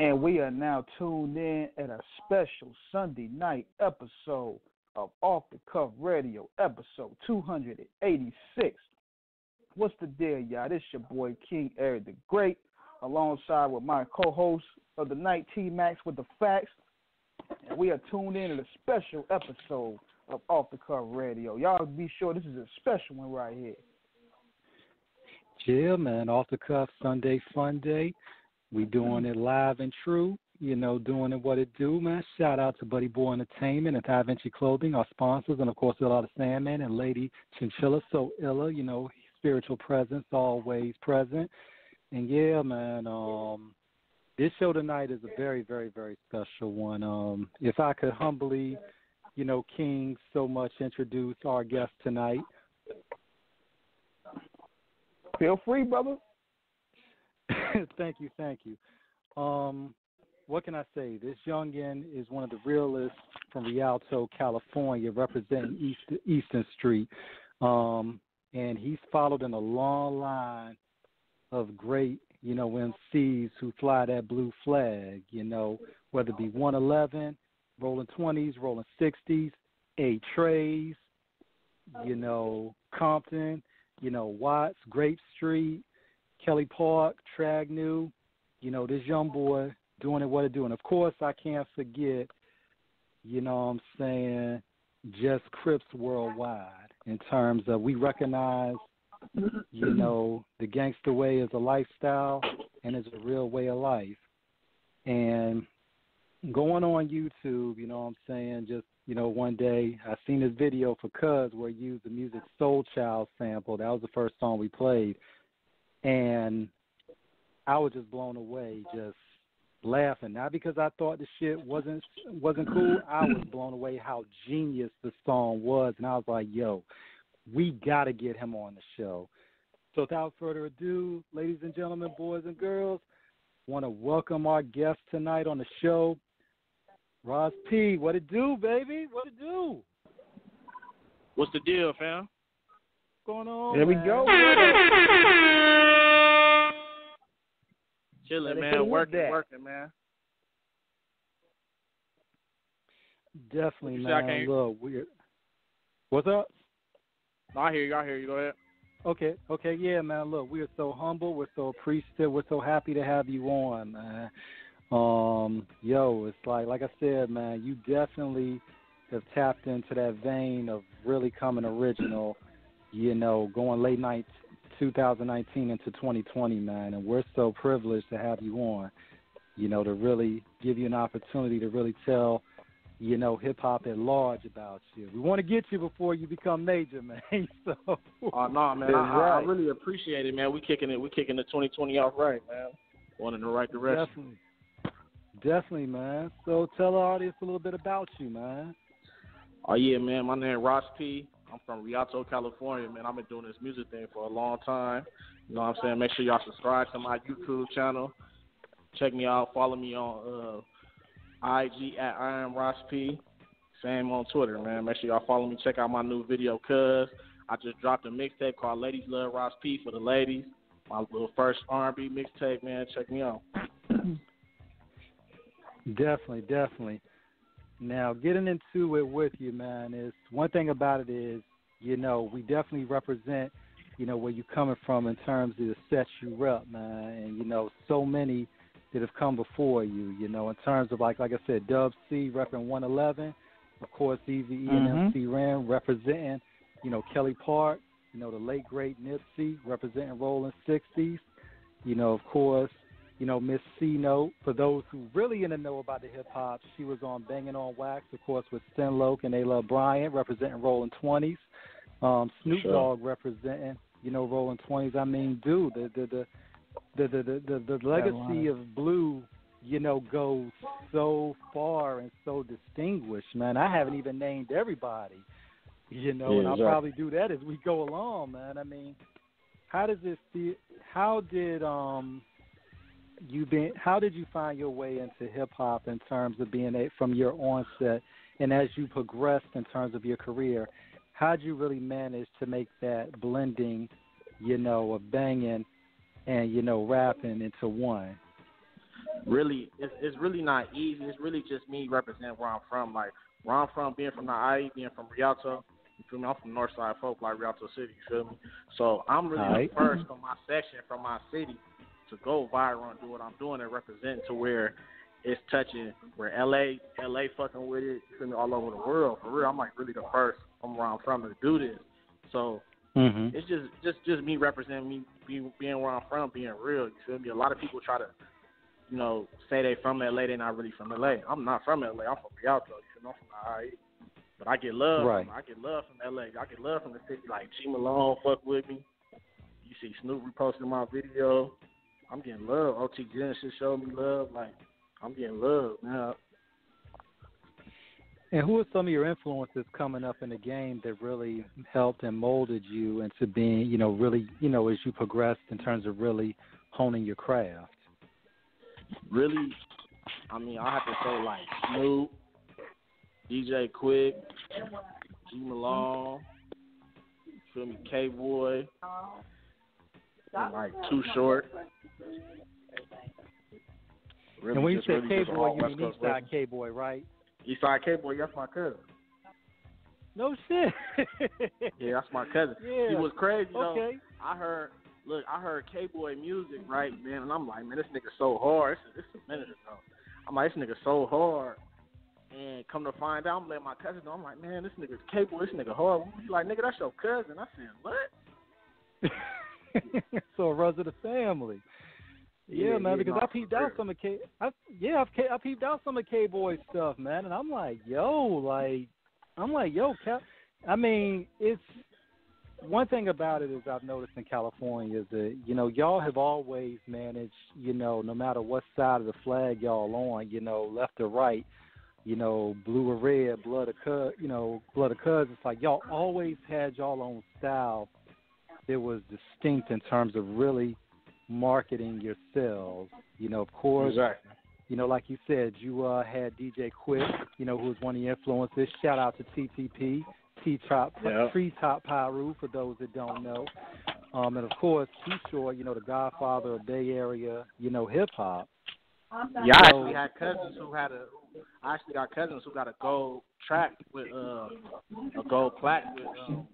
And we are now tuned in at a special Sunday night episode of Off the Cuff Radio, episode 286. What's the deal, y'all? This your boy King Eric the Great, alongside with my co-host of the night, T-Max with the facts. And we are tuned in at a special episode of Off the Cuff Radio. Y'all be sure this is a special one right here. Yeah, man, Off the Cuff Sunday Fun Day. We doing it live and true, doing it what it do, man. Shout out to Buddy Boy Entertainment and Da Vinci Clothing, our sponsors, and, of course, a lot of Sandman and Lady Chinchilla, So Illa, spiritual presence, always present. And, yeah, man, this show tonight is a very, very, very special one. If I could humbly, King, so much introduce our guest tonight. Feel free, brother. Thank you. What can I say? This youngin is one of the realest from Rialto, California, representing Eastern Street. And he's followed in a long line of great, MCs who fly that blue flag, whether it be 111, rolling 20s, rolling 60s, A-Trays, Compton, Watts, Grape Street, Kelly Park, Tragnew, this young boy doing it what it do. And, of course, I can't forget, just Crips worldwide in terms of we recognize, the gangster way is a lifestyle and it's a real way of life. And going on YouTube, just, one day I seen this video for Cuz where he used the music Soul Child sample. That was the first song we played. And I was just blown away, just laughing. Not because I thought the shit wasn't cool. I was blown away how genius the song was. And I was like, yo, we got to get him on the show. So without further ado, ladies and gentlemen, boys and girls, want to welcome our guest tonight on the show, Ros P. What it do, baby? What it do? What's the deal, fam? What's going on, There we go. Chilling, man. Working, man. Definitely, man. Look, weird. What's up? No, I hear you. Go ahead. Okay, yeah, man. Look, we are so humble. We're so appreciative. We're so happy to have you on, man. It's like I said, man, you definitely have tapped into that vein of really coming original, going late night 2019 into 2020, man. And we're so privileged to have you on, to really give you an opportunity to really tell, hip-hop at large about you. We want to get you before you become major, man. So. Oh, no, man. I really appreciate it, man. We kicking the 2020 off right, man. Going in the right direction. Definitely, man. So tell the audience a little bit about you, man. Oh, yeah, man. My name is Ros P. I'm from Rialto, California, man. I've been doing this music thing for a long time. You know what I'm saying? Make sure y'all subscribe to my YouTube channel. Check me out. Follow me on IG at I am Ros P. Same on Twitter, man. Make sure y'all follow me. Check out my new video, Cuz. I just dropped a mixtape called Ladies Love Ros P for the ladies. My little first R&B mixtape, man. Check me out. Definitely. Now, getting into it with you, man, is one thing about it is, we definitely represent, where you're coming from in terms of the set you rep, man. And, so many that have come before you, in terms of, like I said, Dub C repping 111, of course, Easy E and MC Ren representing, Kelly Park, the late, great Nipsey representing Rolling 60s, of course, Miss C-Note, for those who really in the know about the hip-hop, she was on Banging on Wax, of course, with Stenloke and They Love Bryant, representing Rolling 20s. Snoop Dogg representing, Rolling 20s. I mean, dude, the legacy of Blue, goes so far and so distinguished, man. I haven't even named everybody, and I'll probably do that as we go along, man. I mean, how does it feel? How did you find your way into hip hop in terms of being from your onset, and as you progressed in terms of your career, how did you really manage to make that blending, of banging and rapping into one? really, it's really not easy. It's really just me representing where I'm from. Like, where I'm from, being from the IE, being from Rialto, you feel me? I'm from Northside folk, like Rialto City, you feel me? So I'm really the first from my section, from my city, to go viral and do what I'm doing and represent to where it's touching, where LA fucking with it, you feel me, all over the world. For real, I'm like really the first from where I'm from to do this. So it's just me representing me being where I'm from, being real, you feel me? A lot of people try to, you know, say they from LA, they not really from LA. I'm not from LA, I'm from Rialto, you feel me? I'm from the IE. But I get love. Right. I get love from LA. I get love from the city. Like G Malone, fuck with me. You see Snoop reposting my video. I'm getting love. OT Genesis showed me love. Like, I'm getting love, man. And who are some of your influences coming up in the game that really helped and molded you into being, you know, really, you know, as you progressed in terms of really honing your craft? Really, I mean, I have to say like Snoop, DJ Quick, G Malone, feel me, K-Boy, and like Too Short. Really, and when you say really K-Boy, you mean Eastside K-Boy, right? Eastside K-Boy, that's my cousin. No shit. Yeah, that's my cousin. Yeah. He was crazy, though. Okay. I heard K-Boy music, right, man, and I'm like, man, this nigga so hard. This is a minute ago. I'm like, this nigga so hard. And come to find out, I'm letting my cousin know. I'm like, man, this nigga's K-Boy, this nigga hard. He's like, nigga, that's your cousin. I said, what? So it runs of the family. Yeah, man, because I peeped out some of I peeped out some of K-Boy stuff, man, and I'm like, Cap. I mean, it's one thing about it is I've noticed in California is that, you know, y'all have always managed, you know, no matter what side of the flag y'all on, you know, left or right, you know, blue or red, blood or cuz, it's like y'all always had y'all own style that was distinct in terms of really marketing yourselves. You know, of course, exactly. You know, like you said, you had DJ Quick, you know, who was one of your influences. Shout out to TTP, Treetop Pyru, for those that don't know. And of course, Too Short, you know, the godfather of Bay Area, you know, hip hop. Yeah, I actually got cousins who got a gold track with a gold plaque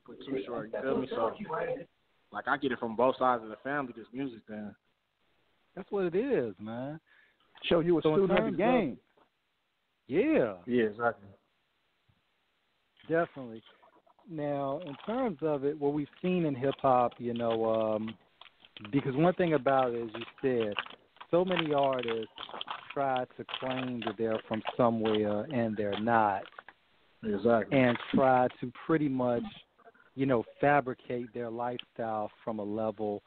with Too Short. You feel me? So, like, I get it from both sides of the family. This music thing. That's what it is, man. Show you a student of the game. Yeah. Yeah, exactly. Definitely. Now, in terms of it, what we've seen in hip hop, you know, because one thing about it, as you said, so many artists try to claim that they're from somewhere and they're not. Exactly. And try to pretty much, you know, fabricate their lifestyle from a level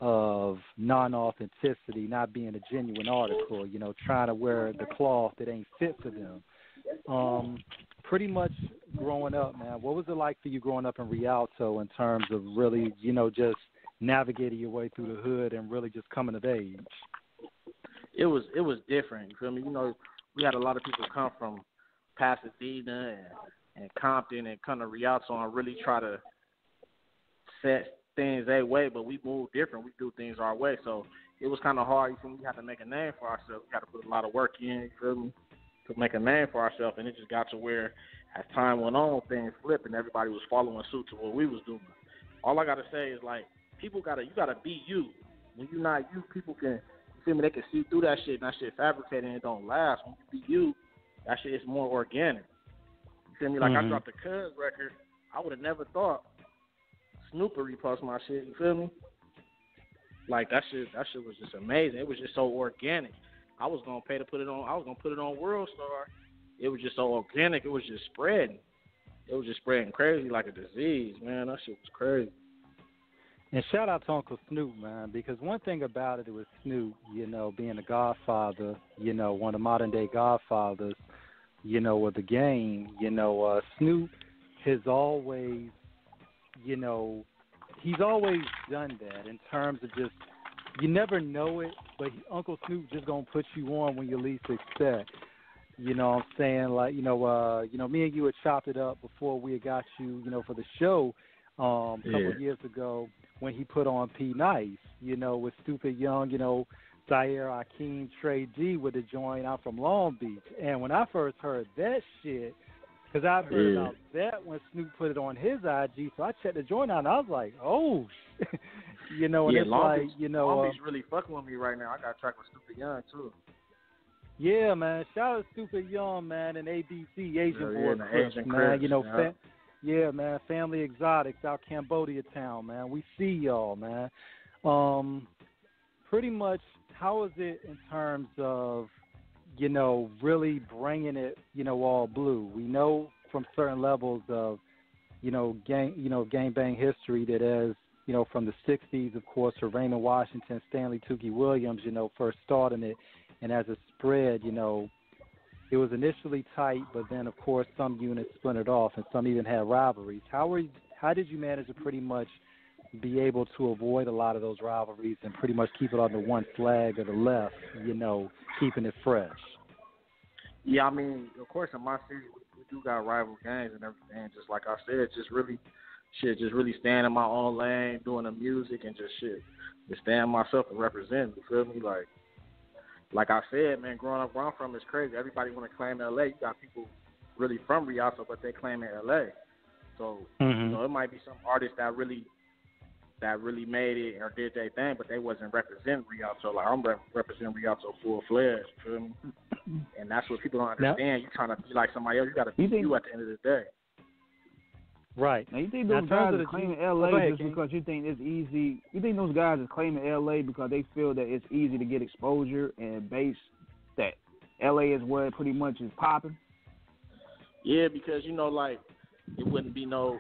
of non-authenticity, not being a genuine article, you know, trying to wear the cloth that ain't fit for them. Pretty much growing up, man, what was it like for you growing up in Rialto in terms of really, you know, just navigating your way through the hood and really just coming of age? It was different, you feel me? You know, we had a lot of people come from Pasadena and Compton and come to Rialto and really try to set things their way, but we move different. We do things our way. So it was kind of hard. You feel me? We had to make a name for ourselves. We had to put a lot of work in, you feel me, to make a name for ourselves. And it just got to where, as time went on, things flipped and everybody was following suit to what we was doing. All I got to say is, like, you got to be you. When you're not you, people can, you feel me, they can see through that shit, and that shit fabricated and it don't last. When you be you, that shit is more organic. You feel me? Like, I dropped the Cuz record. I would have never thought Snoop would repost my shit. You feel me? Like, that shit was just amazing. It was just so organic. I was gonna pay to put it on. I was gonna put it on World Star. It was just so organic. It was just spreading. It was just spreading crazy like a disease, man. That shit was crazy. And shout out to Uncle Snoop, man, because one thing about it was Snoop, you know, being a godfather, you know, one of the modern day godfathers, you know, of the game. You know, Snoop has always, you know, he's always done that in terms of just, you never know it, but Uncle Snoop just gonna put you on when you least expect. You know what I'm saying? Like, you know, me and you had chopped it up before we had got you, you know, for the show a couple of years ago when he put on P Nice, you know, with Stupid Young, you know, Zaire Akeem, Trey D with the joint. I'm from Long Beach. And when I first heard that shit, because I'd heard about that when Snoop put it on his IG, so I checked the joint out, and I was like, oh, you know, and it's Long like, Beach, you know. Long Beach really fucking with me right now. I got a track with Stupid Young, too. Yeah, man. Shout out to Stupid Young, man, and ABC, Asian Boy Crips, man. Crips, you know, yeah, man, Family Exotics out Cambodia town, man. We see y'all, man. Pretty much, how is it in terms of, you know, really bringing it, you know, all blue? We know from certain levels of, gang bang history that as, you know, from the 60s, of course, for Raymond Washington, Stanley Tookie Williams, you know, first starting it, and as it spread, you know, it was initially tight, but then, of course, some units splintered off, and some even had rivalries. How did you manage to pretty much be able to avoid a lot of those rivalries and pretty much keep it under one flag of the left, you know, keeping it fresh? Yeah, I mean, of course, in my city, we do got rival gangs and everything. Just like I said, just really staying in my own lane, doing the music and just staying myself and representing. You feel me? Like I said, man, growing up where I'm from is crazy. Everybody want to claim L.A. You got people really from Rialto, but they claim L.A. So, you know, it might be some artists that really made it or did their thing, but they wasn't representing Rialto. Like, I'm representing Rialto full-fledged, you feel me? And that's what people don't understand. You trying to be like somebody else. You got to be you at the end of the day. Right. Now, you think those guys are claiming L.A. just because you think it's easy? You think those guys are claiming L.A. because they feel that it's easy to get exposure and base that L.A. is where it pretty much is popping? Yeah, because, you know, like, it wouldn't be no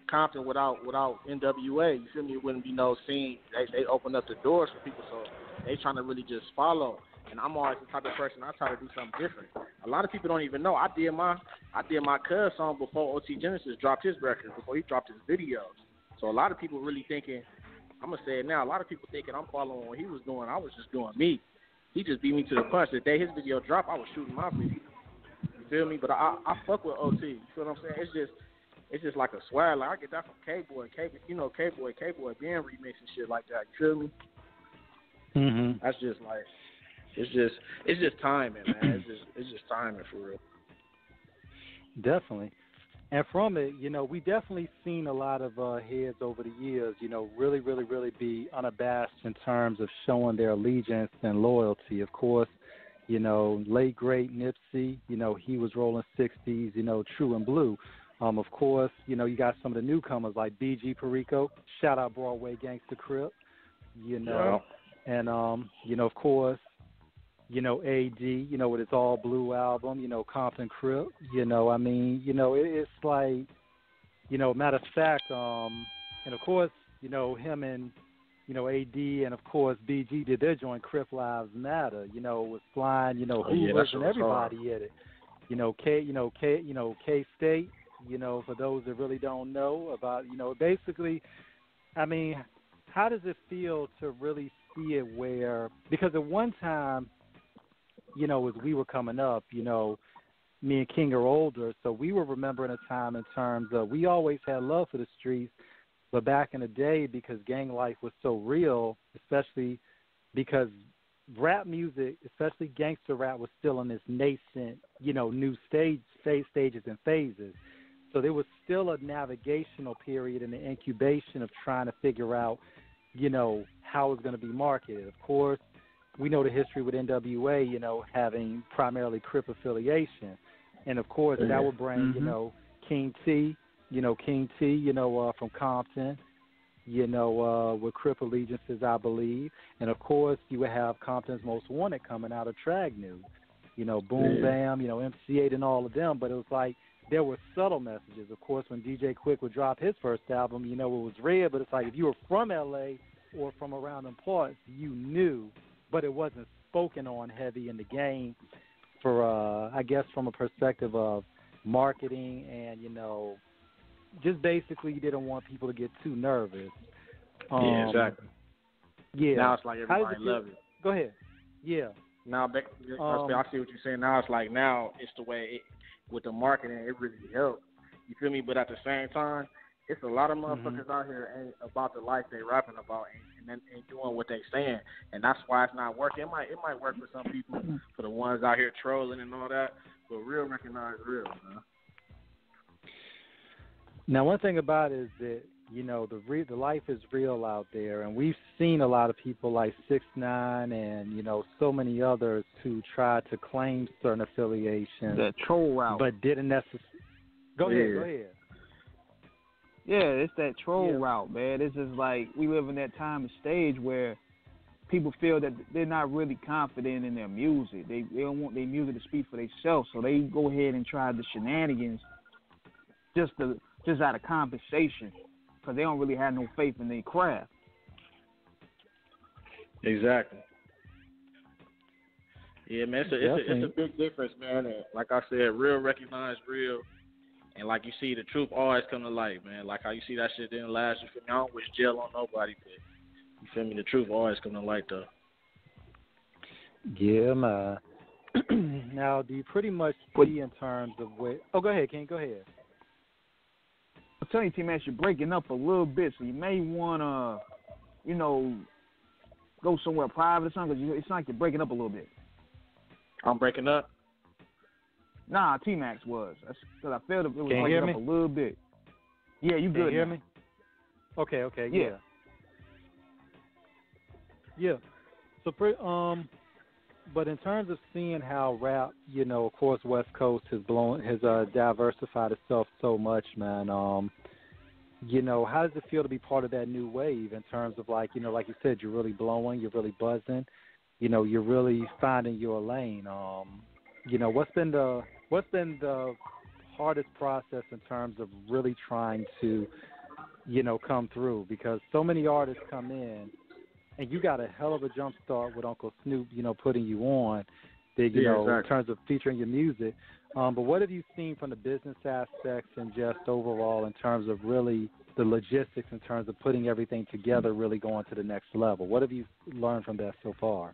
Compton without NWA. You feel me? It wouldn't be no scene. They open up the doors for people, so they trying to really just follow. And I'm always the type of person, I try to do something different. A lot of people don't even know. I did my Cuz song before OT Genesis dropped his record, before he dropped his videos. So a lot of people really thinking, I'm going to say it now, a lot of people thinking I'm following what he was doing. I was just doing me. He just beat me to the punch. The day his video dropped, I was shooting my video. You feel me? But I fuck with OT. You feel what I'm saying? It's just like a swag. Like, I get that from K-Boy. You know, K-Boy being remixing shit like that. You feel me? Mm-hmm. That's just like, it's just timing, man. It's just timing for real. Definitely. And from it, you know, we definitely seen a lot of heads over the years, you know, really, really, really be unabashed in terms of showing their allegiance and loyalty. Of course, you know, late, great Nipsey, you know, he was rolling 60s, you know, true and blue. Of course, you know, you got some of the newcomers like BG Perico, shout out Broadway Gangsta Crip, you know, and, you know, of course, you know, AD, you know, with his All Blue album, you know, Compton Crip, you know, I mean, you know, it's like, you know, matter of fact, and of course, you know, him and, you know, AD and of course BG did their joint Crip Lives Matter, you know, was flying, you know, Hoovers and everybody in it. You know, K-State, you know, for those that really don't know about, you know, basically, I mean, how does it feel to really see it where, because at one time, you know, as we were coming up, you know, me and King are older, so we were remembering a time in terms of we always had love for the streets, but back in the day, because gang life was so real, especially because rap music, especially gangster rap, was still in this nascent, you know, new stages and phases. So there was still a navigational period and an incubation of trying to figure out, you know, how it's going to be marketed. Of course, we know the history with NWA, you know, having primarily Crip affiliation. And, of course, that would bring, you know, King T, from Compton, you know, with Crip allegiances, I believe. And, of course, you would have Compton's Most Wanted coming out of Tragnu, you know, Boom Bam, you know, MC8 and all of them. But it was like there were subtle messages. Of course, when DJ Quick would drop his first album, you know, it was red. But it's like if you were from L.A. or from around them parts, you knew. But it wasn't spoken on heavy in the game for, I guess, from a perspective of marketing and, you know, just basically you didn't want people to get too nervous. Yeah, exactly. Yeah. Now it's like everybody loves it. Go ahead. Yeah. Now, I see what you're saying. Now it's like now it's the way with the marketing, it really helped. You feel me? But at the same time, it's a lot of motherfuckers out here ain't about the life they rapping about and doing what they saying, and that's why it's not working. It might work for some people, for the ones out here trolling and all that, but real recognize real, man. Now, one thing about it is that, you know, the life is real out there, and we've seen a lot of people like 6ix9ine and, you know, so many others who tried to claim certain affiliations. That troll route. But didn't necessarily. Go ahead. Yeah, it's that troll route, man. It's just like we live in that time and stage where people feel that they're not really confident in their music. They don't want their music to speak for themselves, so they go ahead and try the shenanigans just out of compensation, because they don't really have no faith in their craft. Exactly. Yeah, man, it's a big difference, man. And like I said, real recognize real. And like you see, the truth always come to light, man. Like how you see that shit didn't last, you feel me? I don't wish jail on nobody, but you feel me? The truth always come to light, though. Yeah, man. Now, do you pretty much see in terms of what... Oh, go ahead, King, go ahead. I'm telling you, T-Man, you're breaking up a little bit, so you may want to, you know, go somewhere private or something, because it's like you're breaking up a little bit. I'm breaking up? Nah, T-Max was. Because I felt it was Can breaking up a little bit. Yeah, you good. Can you hear now. me? Okay, yeah. Yeah. So, but in terms of seeing how rap, you know, of course, West Coast has diversified itself so much, man. You know, how does it feel to be part of that new wave in terms of, like, you know, like you said, you're really blowing, you're really buzzing, you know, you're really finding your lane. You know, what's been the hardest process in terms of really trying to, you know, come through? Because so many artists come in, and you got a hell of a jump start with Uncle Snoop, you know, putting you on, you know, exactly, in terms of featuring your music. But what have you seen from the business aspects and just overall in terms of really the logistics in terms of putting everything together, really going to the next level? What have you learned from that so far?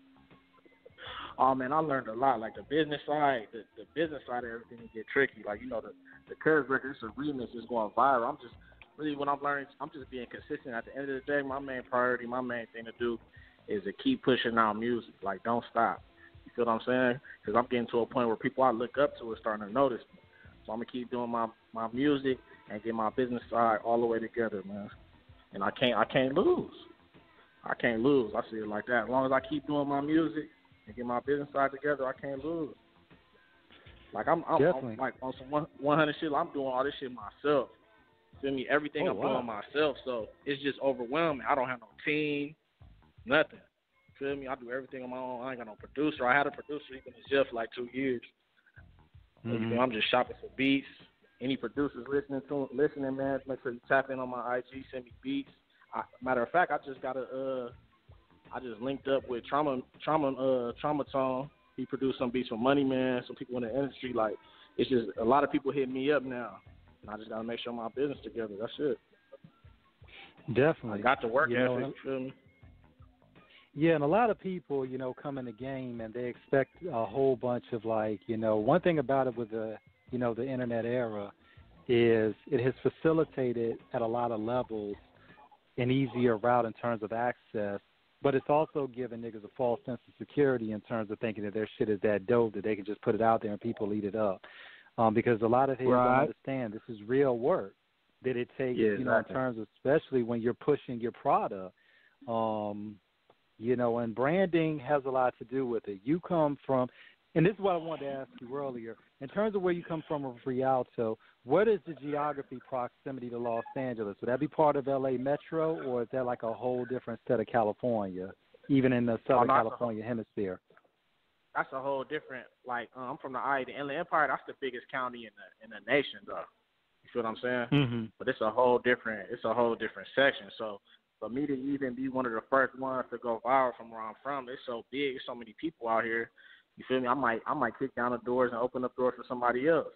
Oh, man, I learned a lot. Like, the business side, the business side of everything can get tricky. Like, you know, the Curves record, it's a remix, is going viral. I'm just, really, what I'm learning, I'm just being consistent. At the end of the day, my main priority, my main thing to do is to keep pushing out music. Like, don't stop. You feel what I'm saying? Because I'm getting to a point where people I look up to are starting to notice me. So I'm going to keep doing my music and get my business side all the way together, man. And I can't lose. I can't lose. I see it like that. As long as I keep doing my music and get my business side together, I can't lose. Like, I'm like on some 100 shit, I'm doing all this shit myself. Feel me? Everything I'm doing myself, so it's just overwhelming. I don't have no team, nothing. Feel me? I do everything on my own. I ain't got no producer. I had a producer even in jail for like 2 years. Mm-hmm. I'm just shopping for beats. Any producers listening, man, make sure you tap in on my IG, send me beats. Matter of fact, I just linked up with Traumatone. He produced some beats for Money Man, some people in the industry. Like, it's just a lot of people hit me up now. And I just got to make sure my business together. That's it. Definitely. I got to work ethic, you feel me? Yeah, and a lot of people, you know, come in the game and they expect a whole bunch of, like, you know, one thing about it with the, you know, the internet era is it has facilitated at a lot of levels an easier route in terms of access, but it's also given niggas a false sense of security in terms of thinking that their shit is that dope that they can just put it out there and people eat it up. Because a lot of people don't understand this is real work that it takes, you know, in terms of, especially when you're pushing your product. You know, and branding has a lot to do with it. You come from, and this is what I wanted to ask you earlier, in terms of where you come from Rialto, what is the geography proximity to Los Angeles? Would that be part of L.A. Metro, or is that like a whole different set of California, even in the Southern California hemisphere? That's a whole different, like, I'm from the Inland Empire. That's the biggest county in the nation, though. You feel what I'm saying? Mm-hmm. But it's a whole different section. So for me to even be one of the first ones to go viral from where I'm from, it's so big. There's so many people out here. You feel me? I might kick down the doors and open up doors for somebody else.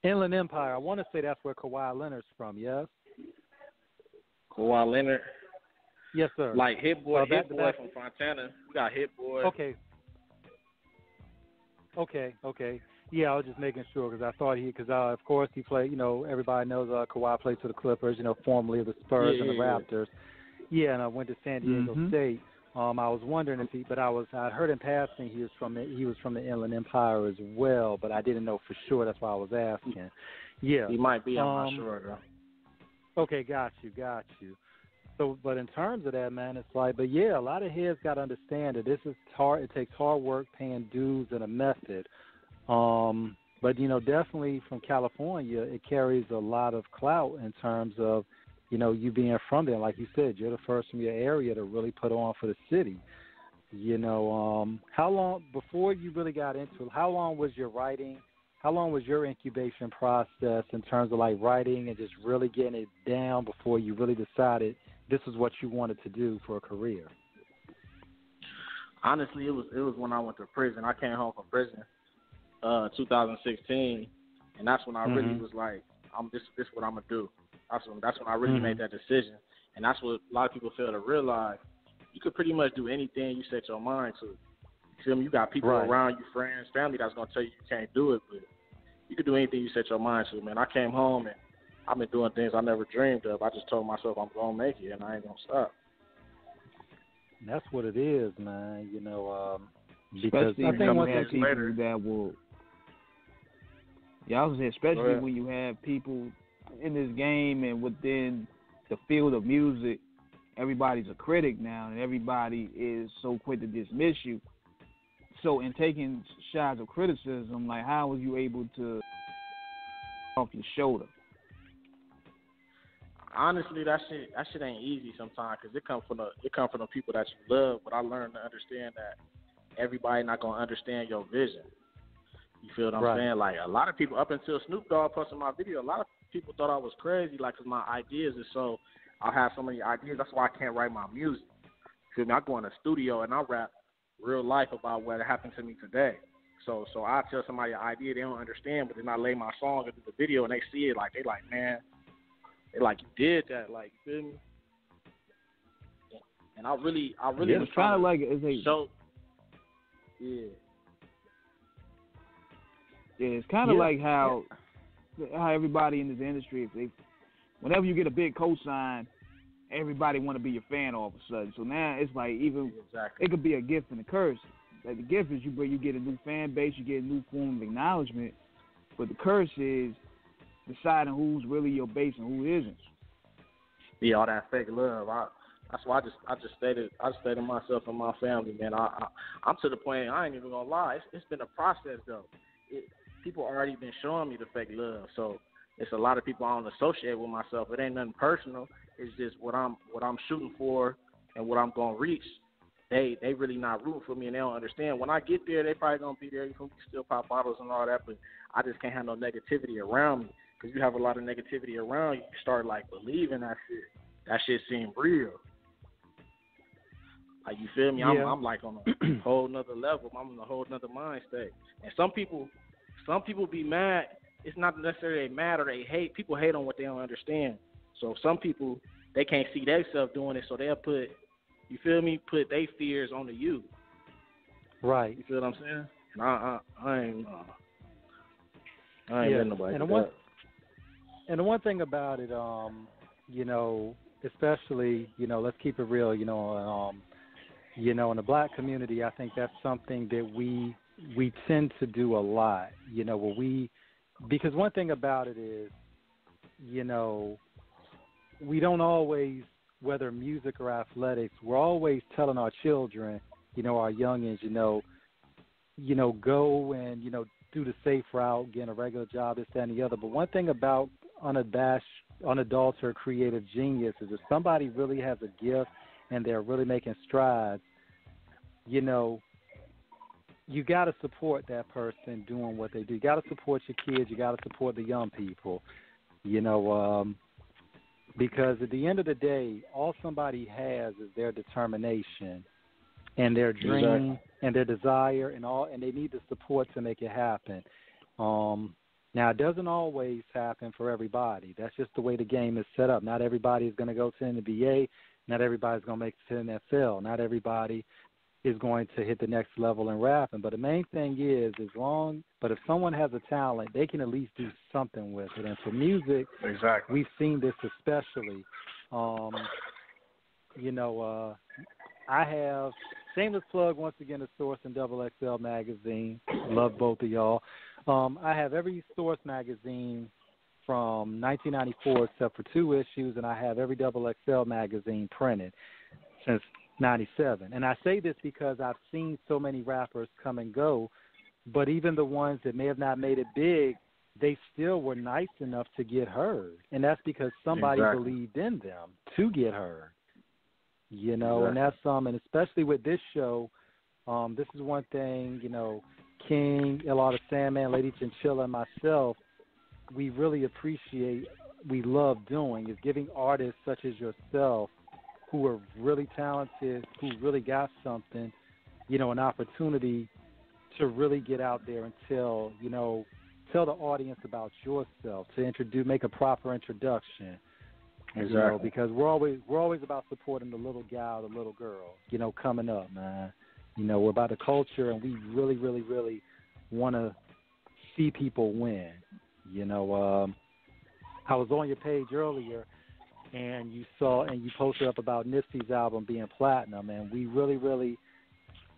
Inland Empire. I want to say that's where Kawhi Leonard's from. Yes. Kawhi Leonard. Yes, sir. Like Hit Boy from Fontana. We got Hit Boy. Okay. Yeah, I was just making sure because I thought because of course he played. You know, everybody knows Kawhi played for the Clippers. You know, formerly of the Spurs and the Raptors. Yeah, and I went to San Diego State. I was wondering if I heard in passing he was from the Inland Empire as well, but I didn't know for sure. That's why I was asking. Yeah, he might be. I'm not sure though. Okay, got you. So, but in terms of that, man, it's like, but yeah, a lot of heads got to understand that this is hard. It takes hard work, paying dues, and a method. But you know, definitely from California, it carries a lot of clout in terms of, you know, you being from there. Like you said, you're the first from your area to really put on for the city. You know, how long before you really got into it? How long was your writing? How long was your incubation process in terms of like writing and just really getting it down before you really decided this is what you wanted to do for a career? Honestly, it was when I went to prison. I came home from prison, 2016, and that's when I really was like, this what I'm gonna do. That's when I really made that decision, and that's what a lot of people fail to realize. You could pretty much do anything you set your mind to. You feel me? You got people around you, friends, family that's gonna tell you you can't do it, but you could do anything you set your mind to, man. I came home and I've been doing things I never dreamed of. I just told myself I'm gonna make it and I ain't gonna stop. That's what it is, man. You know, because I think when you have people that will. Yeah, I was saying, especially when you have people in this game and within the field of music, everybody's a critic now, and everybody is so quick to dismiss you. So, in taking shots of criticism, like, how was you able to off your shoulder? Honestly, that shit ain't easy sometimes because it comes from the people that you love. But I learned to understand that everybody not gonna understand your vision. You feel what I'm saying? Like, a lot of people, up until Snoop Dogg posted my video, a lot of people thought I was crazy, like, because my ideas is so, I have so many ideas. That's why I can't write my music. You feel me? I go in the studio and I rap real life about what happened to me today. So I tell somebody an idea they don't understand, but then I lay my song into the video and they see it, like, they like, man, they like, you did that, like, you feel me? And I really was trying to like it's show. Yeah, it's kind of like how everybody in this industry, whenever you get a big cosign, everybody want to be your fan all of a sudden. So now it's like it could be a gift and a curse. Like, the gift is you get a new fan base, you get a new form of acknowledgement, but the curse is deciding who's really your base and who isn't. Yeah, all that fake love. That's why I just stated myself and my family, man. I'm to the point I ain't even gonna lie. It's been a process though. People already been showing me the fake love, so it's a lot of people I don't associate with myself. It ain't nothing personal. It's just what I'm shooting for and what I'm gonna reach. They really not rooting for me and they don't understand. When I get there, they probably gonna be there. You can still pop bottles and all that, but I just can't have no negativity around me. Because you have a lot of negativity around you, you start like believing that shit. That shit seem real. Like, you feel me? Yeah. I'm like on a whole nother level. I'm in a whole nother mind state. And some people be mad. It's not necessarily they mad or they hate. People hate on what they don't understand. So some people, they can't see themselves doing it, so they'll put, you feel me, put their fears onto you. Right. You feel what I'm saying? And I ain't letting nobody do that. And the one thing about it, you know, especially, you know, let's keep it real, you know, in the black community, I think that's something that we tend to do a lot, you know, because one thing about it is, you know, we don't always, whether music or athletics, we're always telling our children, you know, our youngins, you know, go and, you know, do the safe route, get a regular job, this, that, and the other. But one thing about unadulterated creative genius is if somebody really has a gift and they're really making strides, you know, you got to support that person doing what they do. You got to support your kids. You got to support the young people, you know, because at the end of the day, all somebody has is their determination and their dream and their desire and they need the support to make it happen. Now, it doesn't always happen for everybody. That's just the way the game is set up. Not everybody is going to go to the NBA. Not everybody's going to make it to the NFL. Not everybody, is going to hit the next level in rapping. But the main thing is but if someone has a talent, they can at least do something with it. And for music, Exactly. we've seen this especially. I have shameless plug once again, the Source and Double XL magazine. Love both of y'all. I have every Source magazine from 1994 except for 2 issues, and I have every Double XL magazine printed since 97. And I say this because I've seen so many rappers come and go, but even the ones that may have not made it big, they still were nice enough to get heard. And that's because somebody believed in them to get heard. And that's and especially with this show, this is one thing, King, LR the Sandman, Lady Chinchilla, and myself, we really appreciate, we love doing, is giving artists such as yourself who are really talented, who really got something, an opportunity to really get out there and tell the audience about yourself, to make a proper introduction. Exactly. Because we're always about supporting the little guy or the little girl, coming up, man. We're about the culture, and we really, really, really want to see people win. I was on your page earlier, and you posted up about Nipsey's album being platinum, and we really, really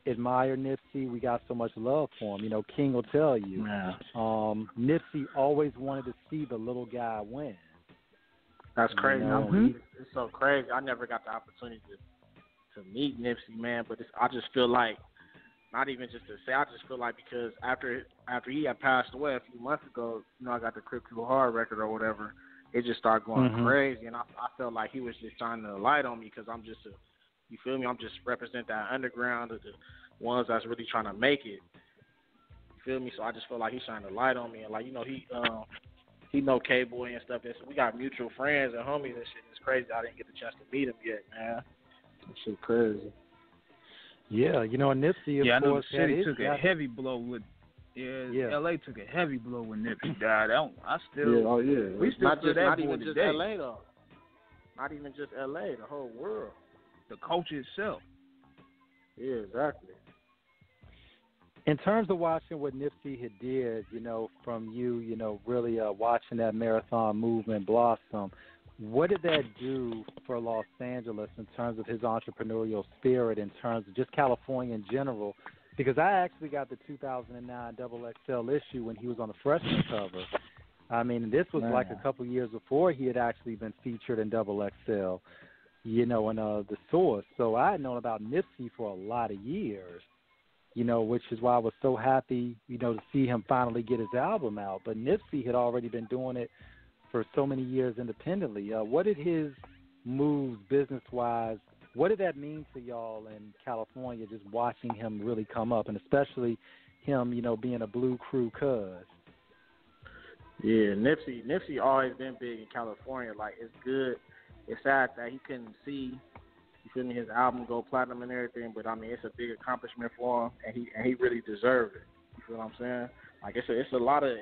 admire Nipsey. We got so much love for him. King will tell you. Yeah. Nipsey always wanted to see the little guy win. That's crazy. It's so crazy. I never got the opportunity to meet Nipsey, man. But I just feel like, not even just to say, I just feel like because after he had passed away a few months ago, I got the Crip Too Hard record or whatever. It just started going crazy, and I felt like he was just shining a light on me because I'm just you feel me? I'm just represent that underground of the ones that's really trying to make it. You feel me? So I just feel like he shined a light on me, and he know K-Boy and stuff. We got mutual friends and homies and shit. It's crazy. I didn't get the chance to meet him yet, man. That shit crazy. Yeah, Nipsey, of course, I know the city took a heavy blow with. LA took a heavy blow when Nipsey died. We still feel that boy just today. LA though. Not even just LA, the whole world. The culture itself. Yeah, exactly. In terms of watching what Nipsey had did, from you, really watching that marathon movement blossom, what did that do for Los Angeles in terms of his entrepreneurial spirit, in terms of just California in general? Because I actually got the 2009 Double XL issue when he was on the freshman cover. I mean, this was like a couple years before he had actually been featured in Double XL, in The Source. So I had known about Nipsey for a lot of years, which is why I was so happy, to see him finally get his album out. But Nipsey had already been doing it for so many years independently. What did his moves business-wise, what did that mean to y'all in California, just watching him really come up, and especially him, being a Blue Crew cuz? Yeah, Nipsey always been big in California. Like, it's good. It's sad that he couldn't see, you feel me, his album go platinum and everything, but I mean, it's a big accomplishment for him, and he really deserved it. You feel what I'm saying? Like, it's a lot of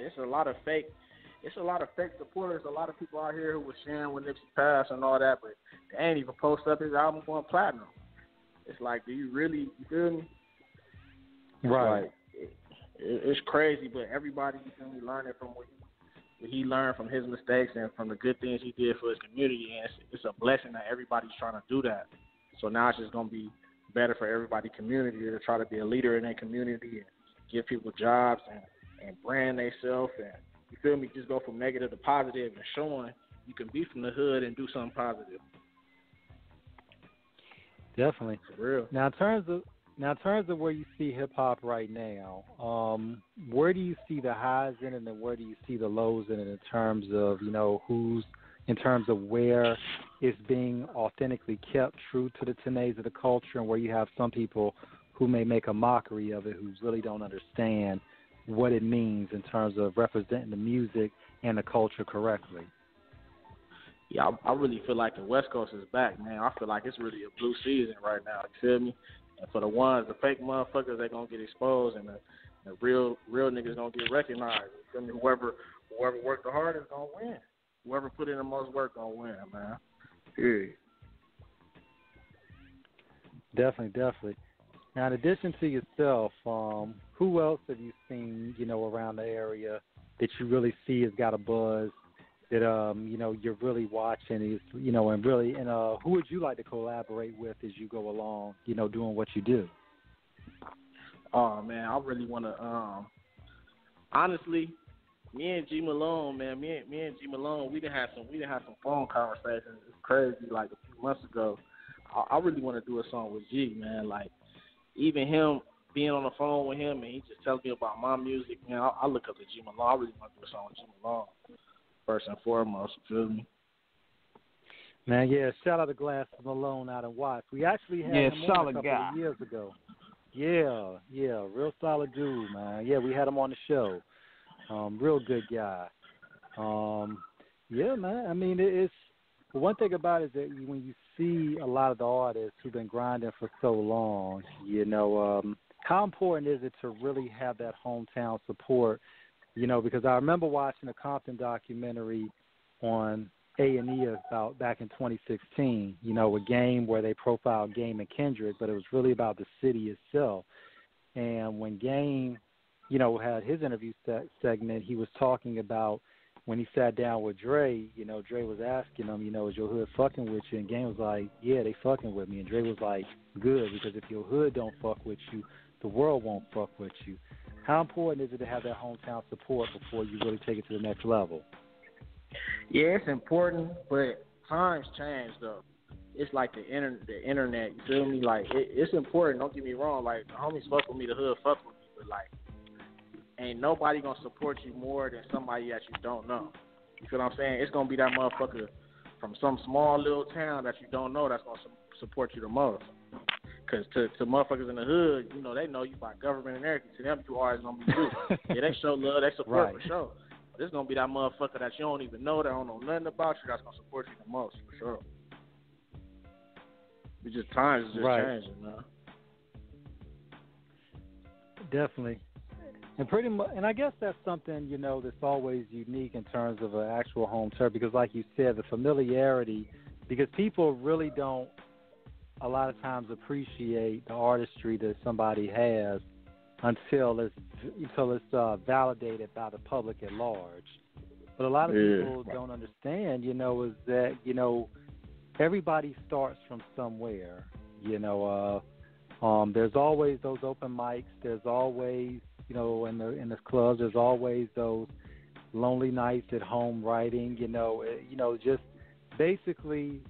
fake supporters, a lot of people out here who were sharing when Nipsey passed and all that, but they ain't even post up his album going platinum. It's like, do you really, you feel me? Right. Like, it's crazy, but everybody, you feel me, learning from what he learned from his mistakes and from the good things he did for his community, and it's a blessing that everybody's trying to do that. So now it's just going to be better for everybody's community to try to be a leader in their community and give people jobs and brand themselves, and you feel me, just go from negative to positive and showing you can be from the hood and do something positive. Definitely. For real. Now, in terms of where you see hip hop right now, where do you see the highs in it, and where do you see the lows in it, in terms of in terms of where it's being authentically kept true to the tenets of the culture, and where you have some people who may make a mockery of it, who really don't understand what it means in terms of representing the music and the culture correctly? Yeah, I really feel like the West Coast is back, man. I feel like it's really a blue season right now. You feel me? And for the fake motherfuckers, they're gonna get exposed, and the real niggas gonna get recognized. You feel me? Whoever worked the hardest gonna win. Whoever put in the most work gonna win, man. Period. Definitely. Now, in addition to yourself, who else have you seen, around the area that you really see has got a buzz that, you're really watching is, and who would you like to collaborate with as you go along, doing what you do? Oh man, I really want to. Honestly, me and G Malone, man, me and G Malone, we done had some phone conversations. It's crazy, like a few months ago. I really want to do a song with G, man. Like even him being on the phone with him and he just tells me about my music, man. I look up to G Malone. I really want to do a song with G Malone first and foremost. You feel me? Man, yeah. Shout out to Glass Malone out in Watts. We actually had him on a couple of years ago. Yeah, real solid dude, man. Yeah, we had him on the show. Real good guy. Yeah, man. I mean, it's one thing about it is that when you see a lot of the artists who've been grinding for so long, how important is it to really have that hometown support? Because I remember watching a Compton documentary on A&E about back in 2016, a Game where they profiled Game and Kendrick, but it was really about the city itself. And when Game, had his interview segment, he was talking about when he sat down with Dre, Dre was asking him, is your hood fucking with you? And Game was like, yeah, they fucking with me. And Dre was like, good, because if your hood don't fuck with you, the world won't fuck with you. How important is it to have that hometown support before you really take it to the next level? Yeah, it's important, but times change though. It's like the internet. You feel me? Like it's important. Don't get me wrong. Like the homies fuck with me, the hood fuck with me, but like ain't nobody gonna support you more than somebody that you don't know. You feel what I'm saying? It's gonna be that motherfucker from some small little town that you don't know that's gonna support you the most. Cause to motherfuckers in the hood, they know you by government and everything. To them, you always gonna be you. Yeah, they show love, they support right. for sure. But it's gonna be that motherfucker that you don't even know, that don't know nothing about you, that's gonna support you the most for sure. It's just times is just changing, man. Definitely. And pretty much, and I guess that's something, that's always unique in terms of an actual home turf, because like you said, the familiarity, because people really don't a lot of times appreciate the artistry that somebody has until it's validated by the public at large. But a lot of people don't understand, is that, everybody starts from somewhere. There's always those open mics. There's always, in the clubs, there's always those lonely nights at home writing. Just basically,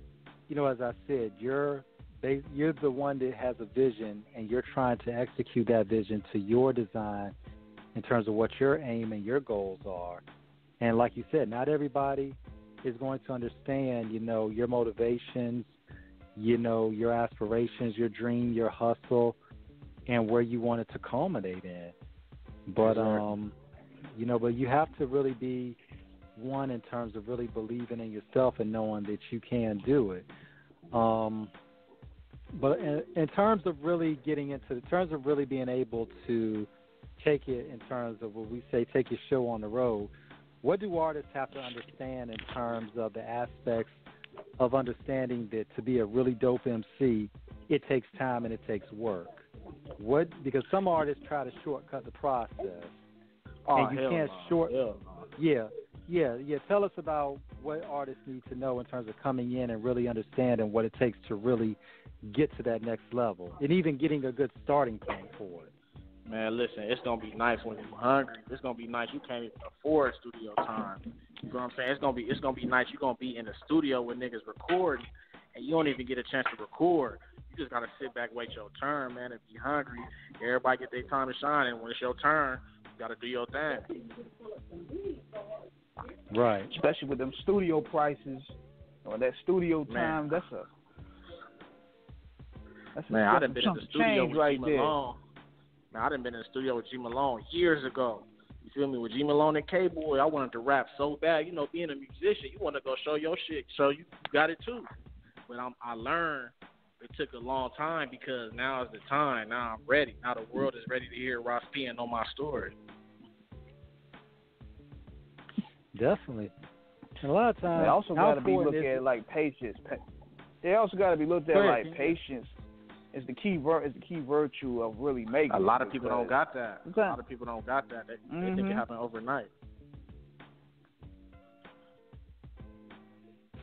as I said, you're the one that has a vision, and you're trying to execute that vision to your design in terms of what your aim and your goals are. And like you said, not everybody is going to understand, your motivations, your aspirations, your dream, your hustle, and where you want it to culminate in. But, but you have to really be one in terms of really believing in yourself and knowing that you can do it. But in terms of really being able to take it in terms of what we say, take your show on the road, what do artists have to understand in terms of the aspects of understanding that to be a really dope MC, it takes time and it takes work? Because some artists try to shortcut the process. And you can't Yeah. Tell us about what artists need to know in terms of coming in and really understanding what it takes to really get to that next level, and even getting a good starting point for it. Man, listen, it's gonna be nice when you're hungry. It's gonna be nice. You can't even afford studio time. You know what I'm saying? It's gonna be nice. You're gonna be in the studio with niggas recording, and you don't even get a chance to record. You just gotta sit back, wait your turn, man, and be hungry. Everybody get their time to shine, and when it's your turn, you gotta do your thing. Right. Especially with them studio prices or that studio time, man. that's Man, I done been in the studio with right G Malone. Man, I done been in the studio with G Malone years ago. You feel me? With G Malone and K-Boy, I wanted to rap so bad. Being a musician, you want to go show your shit, so you got it too. But I learned it took a long time because now is the time. Now I'm ready. Now the world is ready to hear Ros P and know my story. Definitely. And a lot of times, they also got to be looked at like patience. They also got to be looked at like patience. It's the key virtue of really making. A lot of people don't got that. Okay. A lot of people don't got that. They think it happened overnight.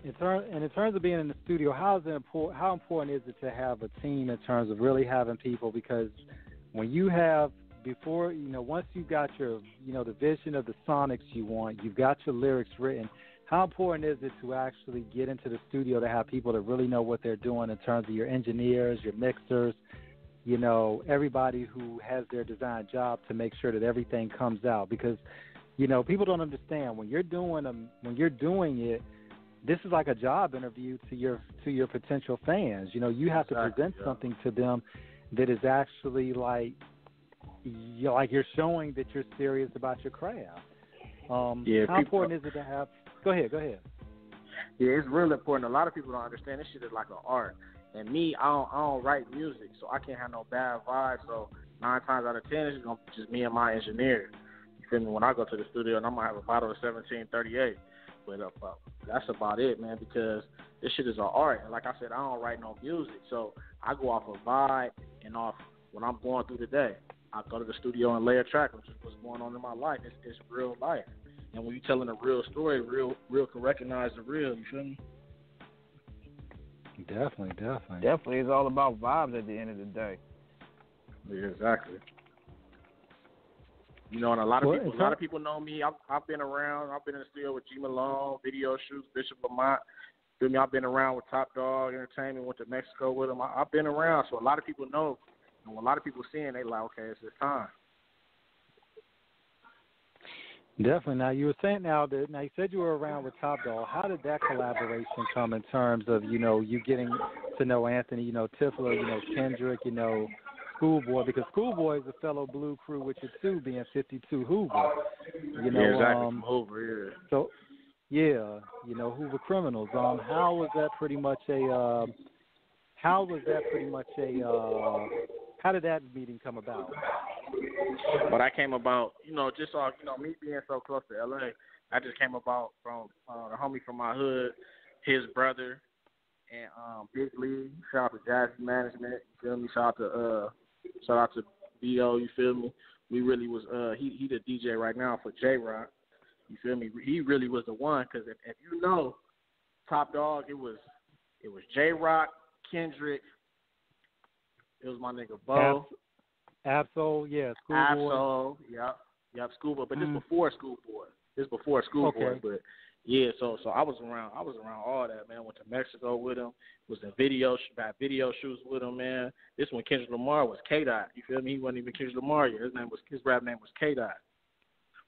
In terms of being in the studio, how important is it to have a team in terms of really having people? Because when you have once you got your, the vision of the sonics you want, you've got your lyrics written, how important is it to actually get into the studio to have people that really know what they're doing in terms of your engineers, your mixers, everybody who has their design job to make sure that everything comes out? Because, people don't understand when you're doing it, this is like a job interview to your potential fans. You have to present something to them that is actually like you're showing that you're serious about your craft. How important is it to have? Go ahead. Yeah, it's real important. A lot of people don't understand this shit is like an art. And me, I don't write music, so I can't have no bad vibes. So 9 times out of 10, it's gonna be just me and my engineer. You feel me? When I go to the studio, and I'm gonna have a bottle of 1738. But that's about it, man, because this shit is an art. And like I said, I don't write no music, so I go off of vibe and off what I'm going through today. I go to the studio and lay a track, which is what's going on in my life. It's real life. And when you're telling a real story, real can recognize the real. You feel me? Definitely. Definitely, it's all about vibes at the end of the day. Yeah, exactly. And a lot of people know me. I've been around. I've been in the studio with G Malone, video shoots, Bishop Lamont. Feel me? I've been around with Top Dog Entertainment. Went to Mexico with them. I've been around, so a lot of people know. And when a lot of people see it, they like, okay, it's time. Definitely. Now you were saying you said you were around with Top Dog. How did that collaboration come in terms of you getting to know Anthony, Tiffler, Kendrick, Schoolboy, because Schoolboy is a fellow Blue Crew with you too, being 52 Hoover. Yeah, exactly. From Hoover, yeah. So, yeah, Hoover Criminals. How was that pretty much how did that meeting come about? Well, that came about, just off, me being so close to LA. That just came about from the homie from my hood, his brother, and Big Lee. Shout out to Jazzy Management. You feel me? Shout out to B.O., you feel me? We really was, he the DJ right now for J-Rock. You feel me? He really was the one, because if you know Top Dog, it was J-Rock, Kendrick, it was my nigga Bo. Absol, yeah, Schoolboy. Absol, yep, Schoolboy. But this before Schoolboy. Okay. But yeah, so I was around all that, man. Went to Mexico with him. Was in video shoots with him, man. This when Kendrick Lamar was K-Dot. You feel me? He wasn't even Kendrick Lamar yet. His rap name was K-Dot.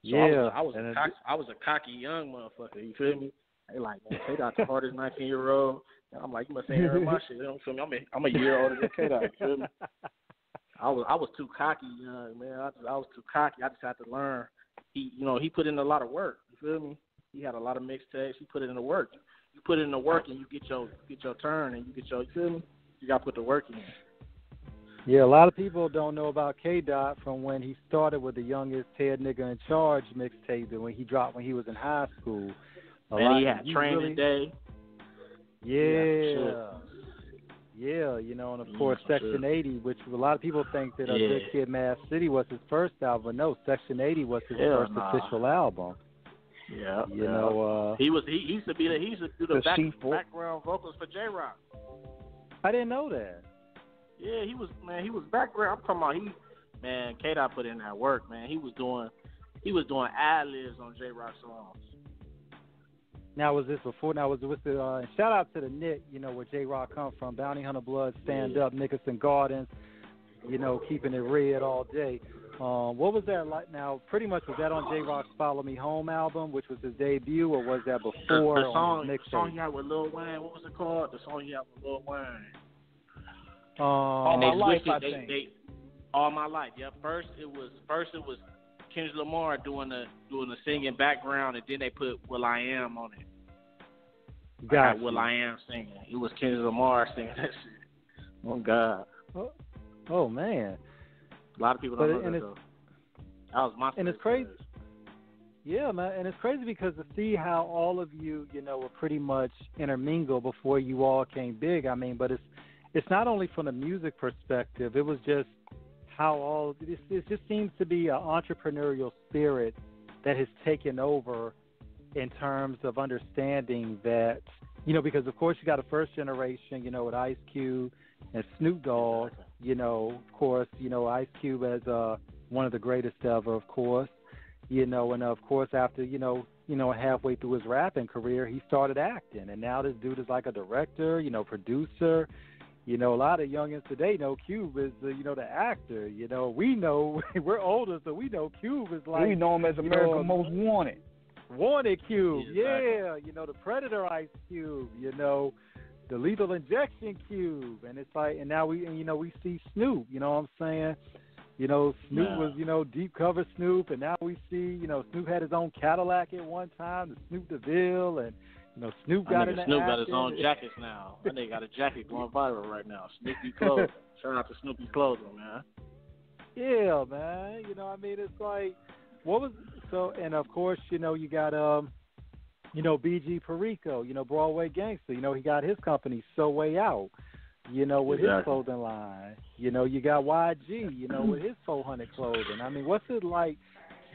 So yeah. I was a cocky young motherfucker. You feel me? They like, man, K-Dot the hardest 19-year-old. And I'm like, you must ain't heard my shit. You know what I mean? I'm a year older than K-Dot. You feel me? I was too cocky, young man. I was too cocky. I just had to learn. He put in a lot of work. You feel me? He had a lot of mixtapes. He put it in the work. You put it in the work, and you get your turn, and you get your. You feel me? You got to put the work in. Yeah, a lot of people don't know about K-Dot from when he started with the Youngest Head Nigga in Charge mixtape, and when he was in high school. And he had Training Day. Yeah. Yeah, and of course Section 80, which a lot of people think that Good Kid, Mad City was his first album. No, Section 80 was his first official album. Yeah, he used to do the background vocals for J-Rock. I didn't know that. Yeah, he was background. I'm talking about K-Dot put in that work, man. He was doing ad-libs on J-Rock songs. Now, was this before? Now, was with the shout out to the Nick, where J-Rock come from, Bounty Hunter Blood, Stand Up, Nickerson Gardens, keeping it red all day. What was that like? Now, pretty much was that on J-Rock's Follow Me Home album, which was his debut, or was that before? The song he had with Lil Wayne. What was it called? The song he had with Lil Wayne. All My Life, I think. All My Life. Yeah. First it was Kendrick Lamar doing the singing background, and then they put Will I Am on it. Got Will I Am singing. It was Kendrick Lamar singing that shit. Oh God. Oh man. A lot of people don't know that though. That was my. And it's crazy. Yeah, man, and it's crazy because to see how all of you, were pretty much intermingled before you all came big. I mean, but it's not only from the music perspective. It was just how all this. It just seems to be an entrepreneurial spirit that has taken over in terms of understanding that, because of course you got a first generation, with Ice Cube and Snoop Dogg, of course, Ice Cube as one of the greatest ever, of course, and of course after, halfway through his rapping career, he started acting, and now this dude is like a director, producer. A lot of youngins today know Cube is the actor. We know we're older, so we know Cube is like, we know him as America's Most Wanted. Wanted Cube, yeah, the Predator Ice Cube, the Lethal Injection Cube, and it's like, and now we see Snoop, what I'm saying? Snoop was, deep cover Snoop, and now we see, Snoop had his own Cadillac at one time, the Snoop DeVille, and Snoop got Snoop got his own jackets now. I think he got a jacket going viral right now. Snoopy clothing. Shout out to Snoopy clothing, man. Yeah, man. It's like, what was so? And of course, you got BG Perico, Broadway Gangster. He got his company So Way Out, with his clothing line. You got YG, with his 400 clothing. What's it like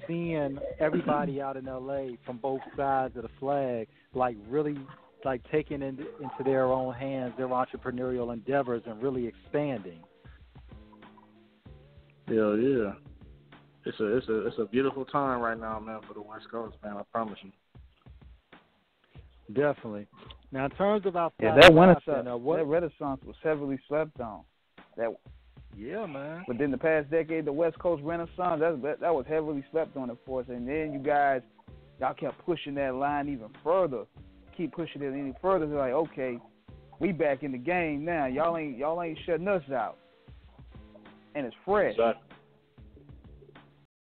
seeing everybody out in LA from both sides of the flag, like really like taking into their own hands their entrepreneurial endeavors and really expanding? Hell yeah. It's a beautiful time right now, man, for the West Coast, man. I promise you. Definitely. Now, in terms of our that Renaissance was heavily slept on. Yeah, man. Within the past decade, the West Coast Renaissance, that was heavily slept on, of course. And then you guys, y'all kept pushing that line even further. Keep pushing it any further. They're like, okay, we back in the game now. Y'all ain't shutting us out. And it's fresh. Exactly.